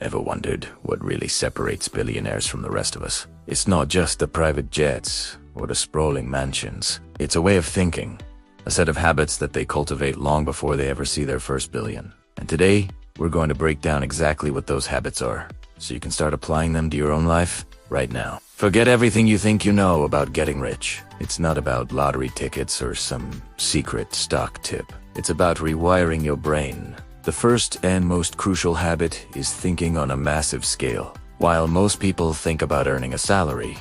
Ever wondered what really separates billionaires from the rest of us? It's not just the private jets or the sprawling mansions. It's a way of thinking, a set of habits that they cultivate long before they ever see their first billion. And today, we're going to break down exactly what those habits are, so you can start applying them to your own life right now. Forget everything you think you know about getting rich. It's not about lottery tickets or some secret stock tip. It's about rewiring your brain. The first and most crucial habit is thinking on a massive scale. While most people think about earning a salary,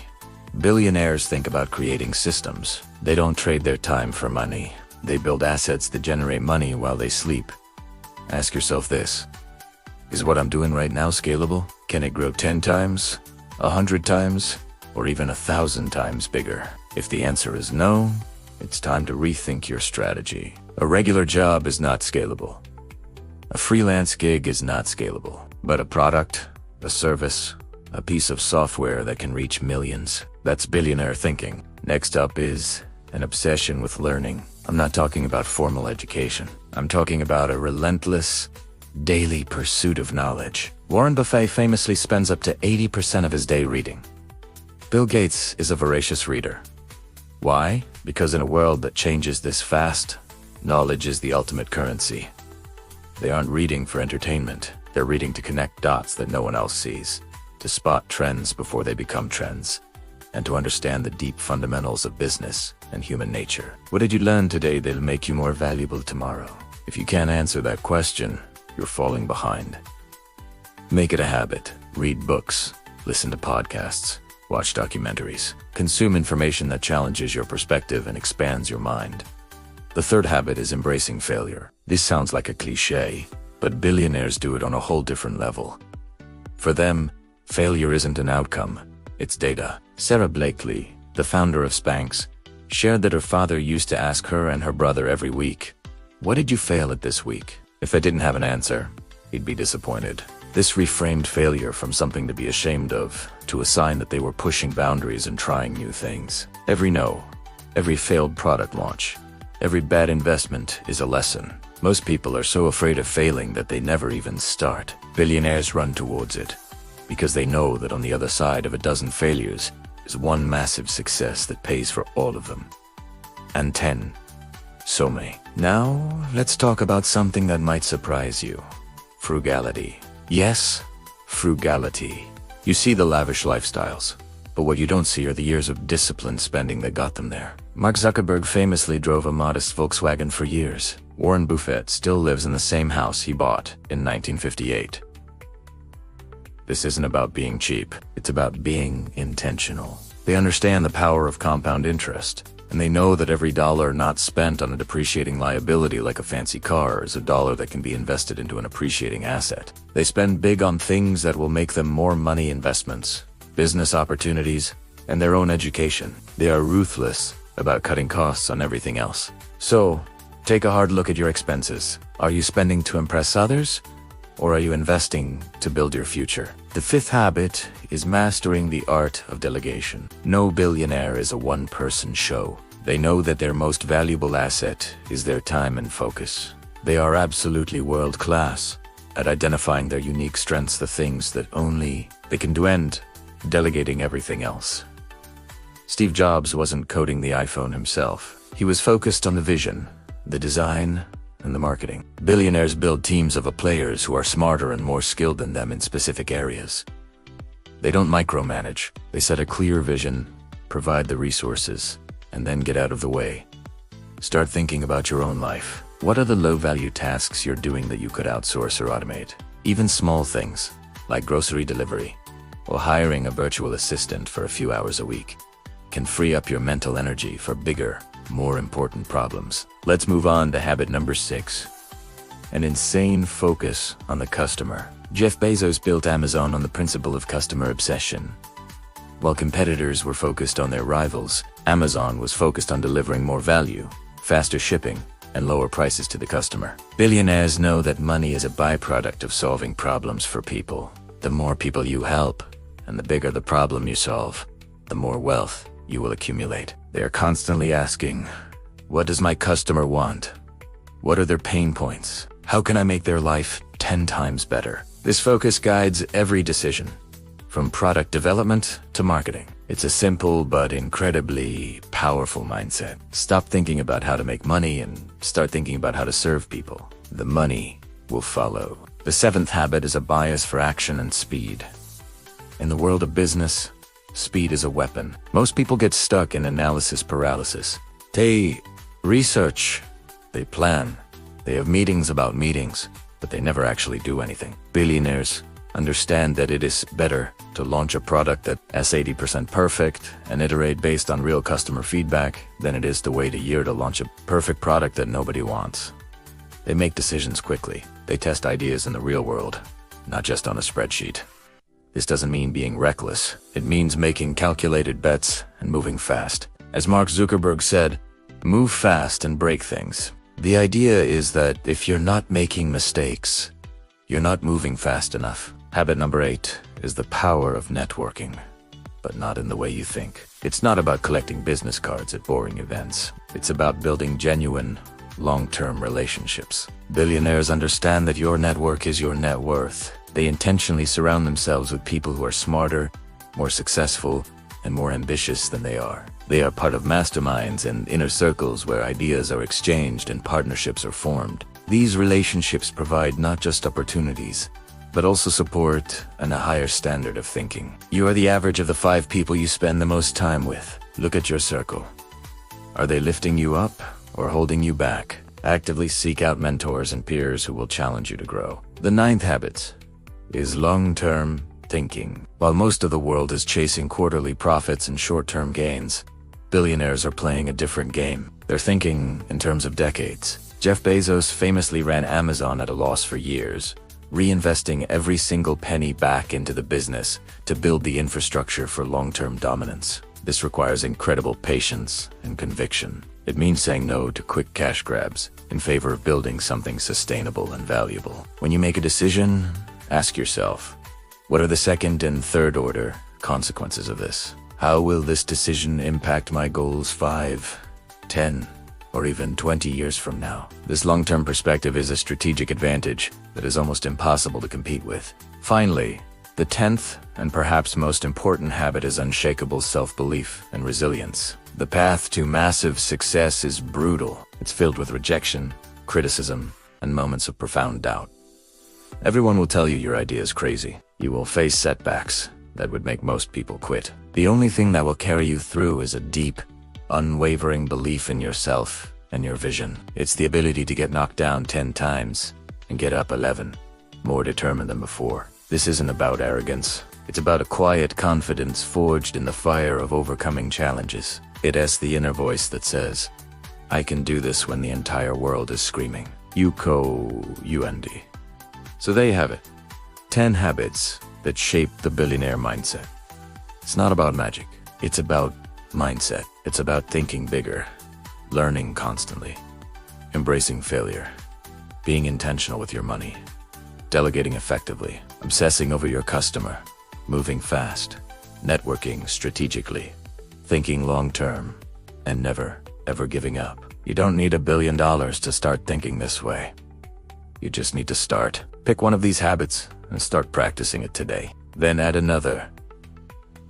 billionaires think about creating systems. They don't trade their time for money. They build assets that generate money while they sleep. Ask yourself this: is what I'm doing right now scalable? Can it grow 10 times, 100 times, or even 1,000 times bigger? If the answer is no, it's time to rethink your strategy. A regular job is not scalable. A freelance gig is not scalable. But a product, a service, a piece of software that can reach millions, that's billionaire thinking. Next up is an obsession with learning. I'm not talking about formal education. I'm talking about a relentless, daily pursuit of knowledge. Warren Buffett famously spends up to 80% of his day reading. Bill Gates is a voracious reader. Why? Because in a world that changes this fast, knowledge is the ultimate currency. They aren't reading for entertainment. They're reading to connect dots that no one else sees, to spot trends before they become trends, and to understand the deep fundamentals of business and human nature. What did you learn today that'll make you more valuable tomorrow? If you can't answer that question, you're falling behind. Make it a habit. Read books, listen to podcasts, watch documentaries, consume information that challenges your perspective and expands your mind. The third habit is embracing failure. This sounds like a cliche, but billionaires do it on a whole different level. For them, failure isn't an outcome, it's data. Sarah Blakely, the founder of Spanx, shared that her father used to ask her and her brother every week, "What did you fail at this week?" If they didn't have an answer, he'd be disappointed. This reframed failure from something to be ashamed of to a sign that they were pushing boundaries and trying new things. Every no, every failed product launch, every bad investment is a lesson. Most people are so afraid of failing that they never even start. Billionaires run towards it, because they know that on the other side of a dozen failures is one massive success that pays for all of them. And 10. So many. Now, let's talk about something that might surprise you. Frugality. Yes, frugality. You see the lavish lifestyles, but what you don't see are the years of disciplined spending that got them there. Mark Zuckerberg famously drove a modest Volkswagen for years. Warren Buffett still lives in the same house he bought in 1958. This isn't about being cheap, it's about being intentional. They understand the power of compound interest, and they know that every dollar not spent on a depreciating liability like a fancy car is a dollar that can be invested into an appreciating asset. They spend big on things that will make them more money: investments, business opportunities, and their own education. They are ruthless about cutting costs on everything else. So, take a hard look at your expenses. Are you spending to impress others? Or are you investing to build your future? The fifth habit is mastering the art of delegation. No billionaire is a one-person show. They know that their most valuable asset is their time and focus. They are absolutely world-class at identifying their unique strengths, the things that only they can do, and delegating everything else. Steve Jobs wasn't coding the iPhone himself. He was focused on the vision, the design, and the marketing. Billionaires build teams of players who are smarter and more skilled than them in specific areas. They don't micromanage. They set a clear vision, provide the resources, and then get out of the way. Start thinking about your own life. What are the low-value tasks you're doing that you could outsource or automate? Even small things, like grocery delivery, or hiring a virtual assistant for a few hours a week, can free up your mental energy for bigger, more important problems. Let's move on to habit number 6. An insane focus on the customer. Jeff Bezos built Amazon on the principle of customer obsession. While competitors were focused on their rivals, Amazon was focused on delivering more value, faster shipping, and lower prices to the customer. Billionaires know that money is a byproduct of solving problems for people. The more people you help, and the bigger the problem you solve, the more wealth you will accumulate. They are constantly asking, what does my customer want? What are their pain points? How can I make their life 10 times better? This focus guides every decision, from product development to marketing. It's a simple but incredibly powerful mindset. Stop thinking about how to make money and start thinking about how to serve people. The money will follow. The seventh habit is a bias for action and speed. In the world of business, speed is a weapon. Most people get stuck in analysis paralysis. They research, they plan, they have meetings about meetings, but they never actually do anything. Billionaires understand that it is better to launch a product that's 80% perfect and iterate based on real customer feedback than it is to wait a year to launch a perfect product that nobody wants. They make decisions quickly. They test ideas in the real world, not just on a spreadsheet. This doesn't mean being reckless. It means making calculated bets and moving fast. As Mark Zuckerberg said, move fast and break things. The idea is that if you're not making mistakes, you're not moving fast enough. Habit number 8 is the power of networking, but not in the way you think. It's not about collecting business cards at boring events. It's about building genuine, long-term relationships. Billionaires understand that your network is your net worth. They intentionally surround themselves with people who are smarter, more successful, and more ambitious than they are. They are part of masterminds and inner circles where ideas are exchanged and partnerships are formed. These relationships provide not just opportunities, but also support and a higher standard of thinking. You are the average of the 5 people you spend the most time with. Look at your circle. Are they lifting you up or holding you back? Actively seek out mentors and peers who will challenge you to grow. The 9th habit is long-term thinking. While most of the world is chasing quarterly profits and short-term gains, billionaires are playing a different game. They're thinking in terms of decades. Jeff Bezos famously ran Amazon at a loss for years, reinvesting every single penny back into the business to build the infrastructure for long-term dominance. This requires incredible patience and conviction. It means saying no to quick cash grabs in favor of building something sustainable and valuable. When you make a decision, ask yourself, what are the second and third order consequences of this? How will this decision impact my goals 5, 10, or even 20 years from now? This long-term perspective is a strategic advantage that is almost impossible to compete with. Finally, the 10th and perhaps most important habit is unshakable self-belief and resilience. The path to massive success is brutal. It's filled with rejection, criticism, and moments of profound doubt. Everyone will tell you your idea is crazy. You will face setbacks that would make most people quit. The only thing that will carry you through is a deep, unwavering belief in yourself and your vision. It's the ability to get knocked down 10 times and get up 11, more determined than before. This isn't about arrogance. It's about a quiet confidence forged in the fire of overcoming challenges. It has the inner voice that says, I can do this when the entire world is screaming. UND. So there you have it. 10 habits that shape the billionaire mindset. It's not about magic. It's about mindset. It's about thinking bigger, learning constantly, embracing failure, being intentional with your money, delegating effectively, obsessing over your customer, moving fast, networking strategically, thinking long-term, and never, ever giving up. You don't need $1 billion to start thinking this way. You just need to start. Pick one of these habits and start practicing it today. Then add another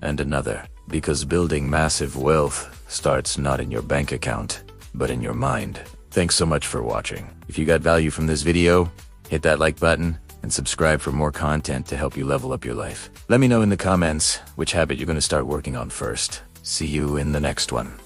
and another, because building massive wealth starts not in your bank account, but in your mind. Thanks so much for watching. If you got value from this video, hit that like button and subscribe for more content to help you level up your life. Let me know in the comments which habit you're going to start working on first. See you in the next one.